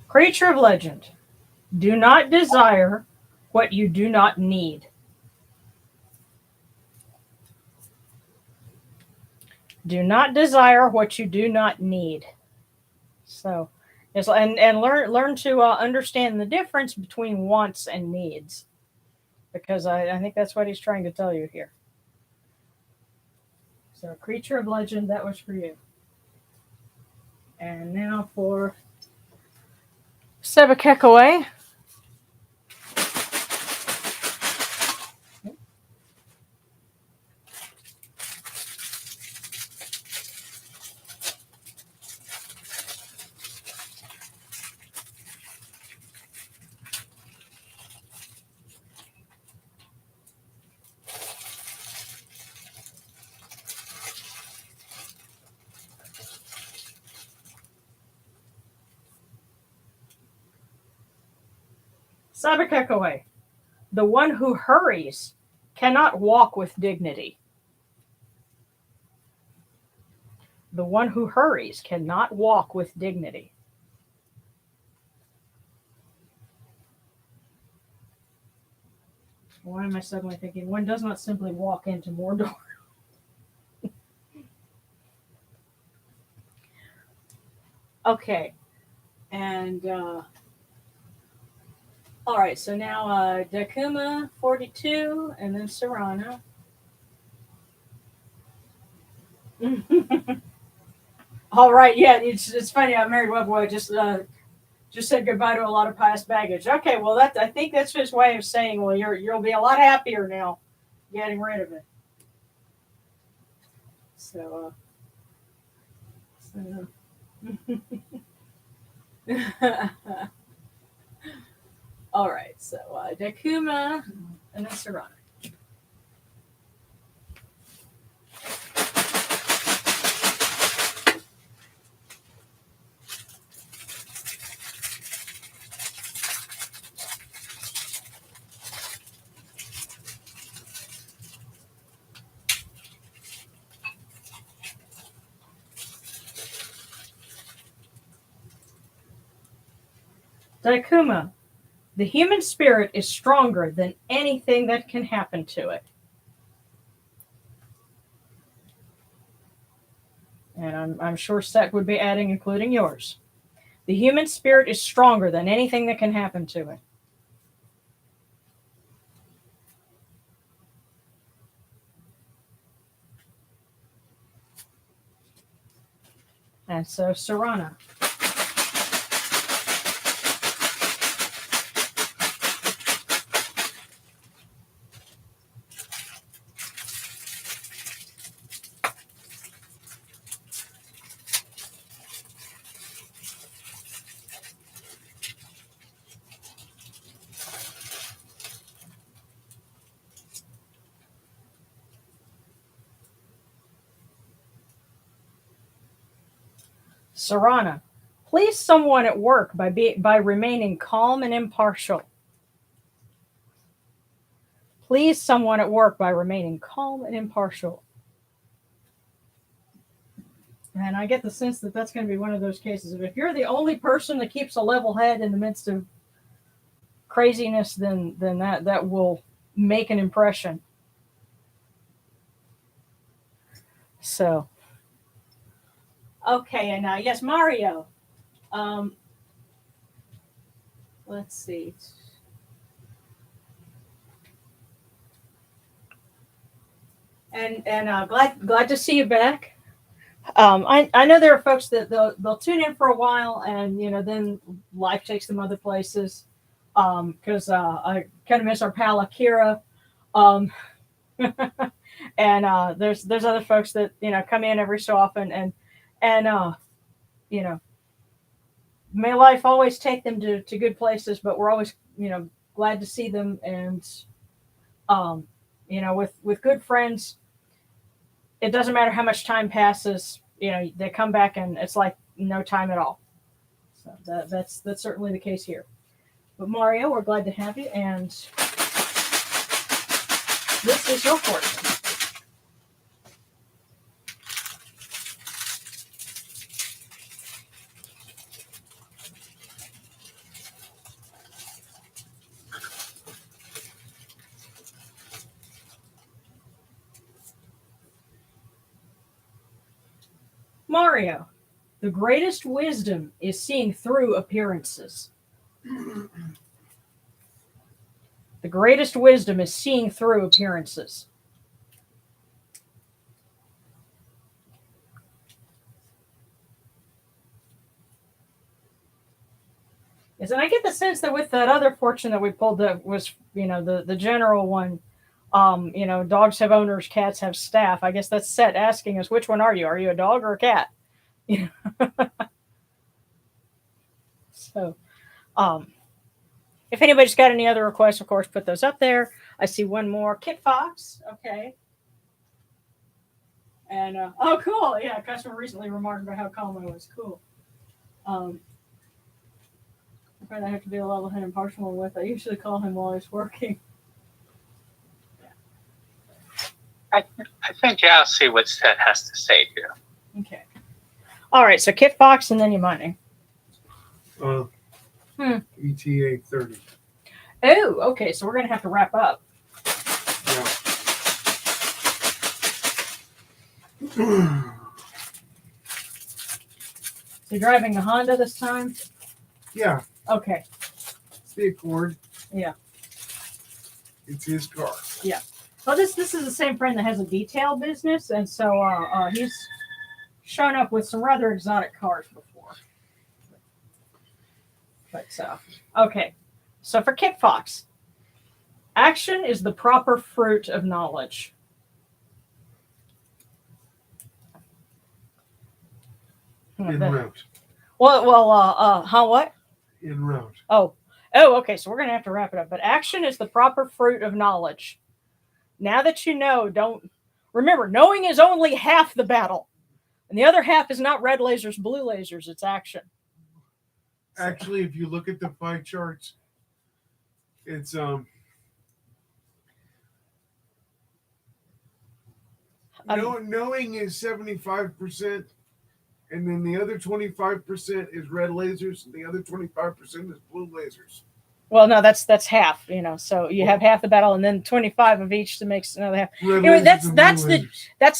Creature of legend. Do not desire what you do not need. Do not desire what you do not need. So, and learn to understand the difference between wants and needs, because I think that's what he's trying to tell you here. So, creature of legend, that was for you. And now for Sebekekaway. Sebekekaway. The one who hurries cannot walk with dignity. The one who hurries cannot walk with dignity. Why am I suddenly thinking one does not simply walk into Mordor? Okay. And all right, so now Dakuma 42 and then Serana. All right, yeah, it's funny. I married Web Boy just said goodbye to a lot of past baggage. Okay, well I think that's his way of saying, well, you'll be a lot happier now, getting rid of it. So, all right, so Dakuma and then Serana. Dakuma, the human spirit is stronger than anything that can happen to it. And I'm sure Set would be adding, including yours. The human spirit is stronger than anything that can happen to it. And so, Serana. Serana, please someone at work by remaining calm and impartial. Please someone at work by remaining calm and impartial. And I get the sense that that's going to be one of those cases of if you're the only person that keeps a level head in the midst of craziness, then that will make an impression. So, okay, and yes, Mario. Let's see. And glad to see you back. I know there are folks that they'll tune in for a while, and then life takes them other places. Because I kind of miss our pal Akira. And there's other folks that come in every so often, and may life always take them to good places, but we're always glad to see them, and with good friends, it doesn't matter how much time passes, they come back and it's like no time at all. So that's certainly the case here. But Mario, we're glad to have you, and this is your fortune. Mario, the greatest wisdom is seeing through appearances. The greatest wisdom is seeing through appearances. Yes, and I get the sense that with that other fortune that we pulled, that was the general one. Dogs have owners, cats have staff. I guess that's Set asking us, which one are you? Are you a dog or a cat? So, if anybody's got any other requests, of course, put those up there. I see one more. Kit Fox. Okay. And, oh, cool. Yeah, a customer recently remarked about how calm I was. Cool. I find I have to be a level head and partial with. I usually call him while he's working. I think I'll see what Seth has to say here. Okay. All right, so Kit Fox and then your money. ETA 30. Oh, okay, so we're going to have to wrap up. So you're driving a Honda this time? Yeah, Okay. it's the Accord. Yeah. It's his car. Yeah. Well, this is the same friend that has a detail business, and so he's shown up with some rather exotic cars before. But okay. So for Kit Fox, action is the proper fruit of knowledge. En route. Huh? What? En route. Oh, okay. So we're gonna have to wrap it up. But action is the proper fruit of knowledge. Now that you know, don't remember. Knowing is only half the battle, and the other half is not red lasers, blue lasers. It's action. Actually, if you look at the pie charts, it's knowing is 75%, and then the other 25% is red lasers, and the other 25% is blue lasers. Well, no, that's half. So you have half the battle, and then 25 of each to make another half. Anyway, that's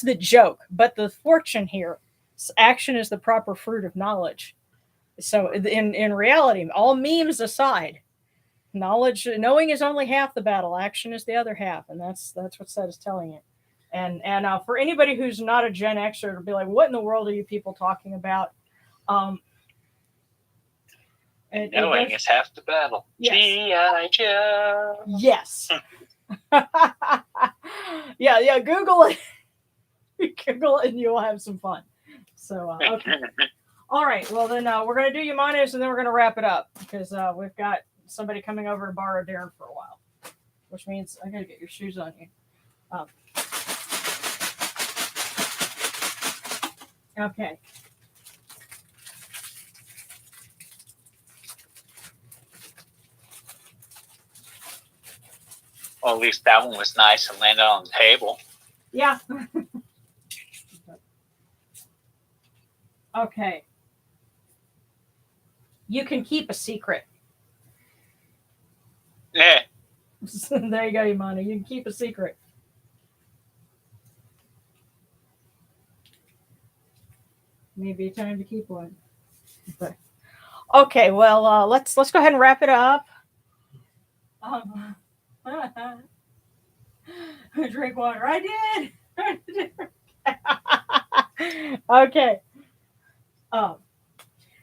the joke. But the fortune here, action is the proper fruit of knowledge. So in reality, all memes aside, knowing is only half the battle. Action is the other half, and that's what Seth is telling you. And for anybody who's not a Gen Xer, to be like, what in the world are you people talking about? Knowing is half the battle. Yes. G.I. Joe. Yes. yeah. Google it. Google it, and you'll have some fun. So okay. All right. Well, then we're gonna do Yamanos, and then we're gonna wrap it up because we've got somebody coming over to borrow Darren for a while, which means I gotta get your shoes on you. Okay. Well, at least that one was nice and landed on the table. Yeah. Okay. You can keep a secret. Yeah. There you go, Yamana. You can keep a secret. Maybe time to keep one. Okay, well, let's go ahead and wrap it up. Drink water. I did. Okay.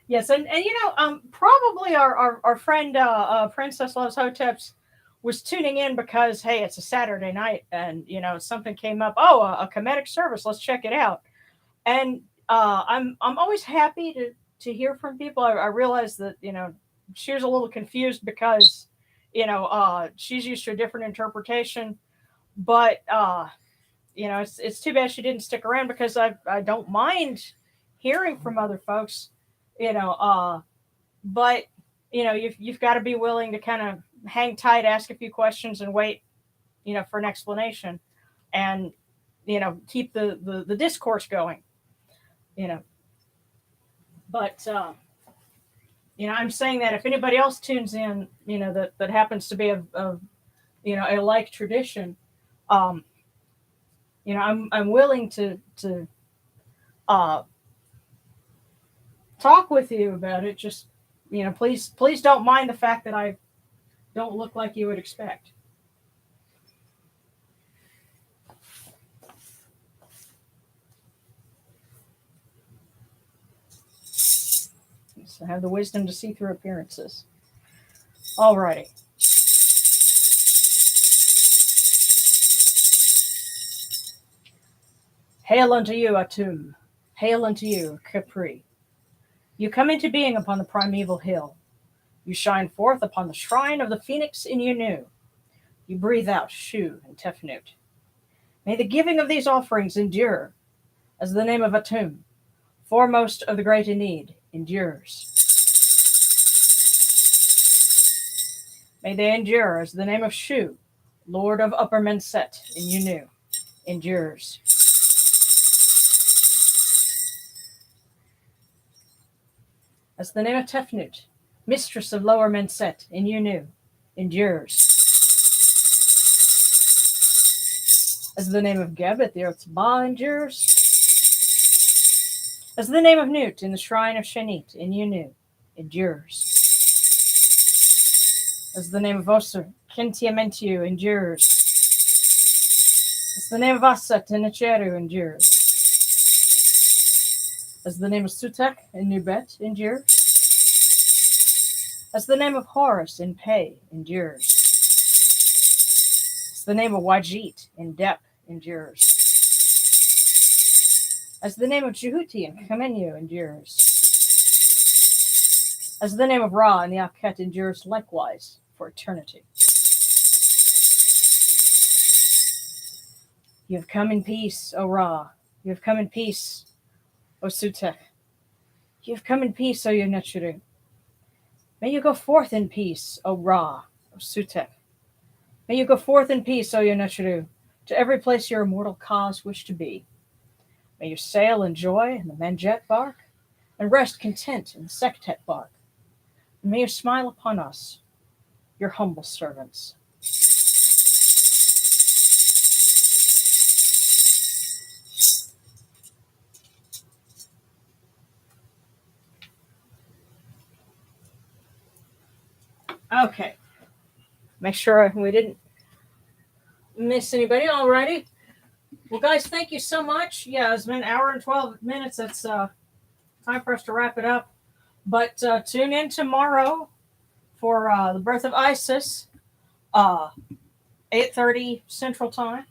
Yes, and probably our friend Princess Loves Hoteps was tuning in because hey, it's a Saturday night, and something came up. Oh, a Kemetic service. Let's check it out. And I'm always happy to hear from people. I realize that she was a little confused because she's used to a different interpretation, but it's too bad she didn't stick around because I don't mind hearing from other folks, but you've got to be willing to kind of hang tight, ask a few questions, and wait for an explanation, and keep the discourse going. But I'm saying that if anybody else tunes in, that happens to be of a like tradition, I'm willing to talk with you about it. Just please don't mind the fact that I don't look like you would expect. So have the wisdom to see through appearances. Alrighty. Hail unto you, Atum. Hail unto you, Capri. You come into being upon the primeval hill. You shine forth upon the shrine of the phoenix in Yunu. You breathe out Shu and Tefnut. May the giving of these offerings endure, as the name of Atum, foremost of the great in need, endures. May they endure as the name of Shu, Lord of Upper Menset in Yunu, endures. As the name of Tefnut, Mistress of Lower Menset in Yunu, endures. As the name of Gebet, the Earth's Ba, endures. As the name of Newt in the shrine of Shanit in Yunu endures. As the name of Oser, Kintiamentiu endures. As the name of Asset in Icheru endures. As the name of Sutek in Nubet endures. As the name of Horus in Pei endures. As the name of Wajit in Dep endures. As the name of Jehuti in Kamenu endures. As the name of Ra in the Akhet endures likewise for eternity. You have come in peace, O Ra. You have come in peace, O Sutek. You have come in peace, O Yonetshuru. May you go forth in peace, O Ra, O Sutek. May you go forth in peace, O Yonetshuru, to every place your immortal cause wish to be. May you sail in joy in the Menjet bark, and rest content in the Sektet bark. And may you smile upon us, your humble servants. Okay. Make sure we didn't miss anybody. Alrighty. Well, guys, thank you so much. Yeah, it's been an hour and 12 minutes. It's time for us to wrap it up. But tune in tomorrow for the birth of Isis, 8:30 Central Time.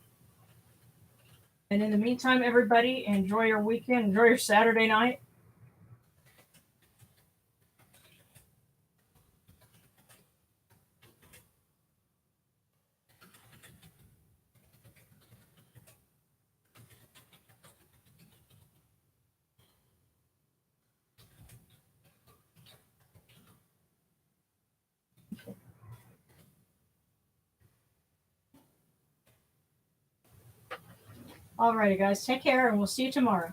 And in the meantime, everybody, enjoy your weekend. Enjoy your Saturday night. Alrighty, guys. Take care, and we'll see you tomorrow.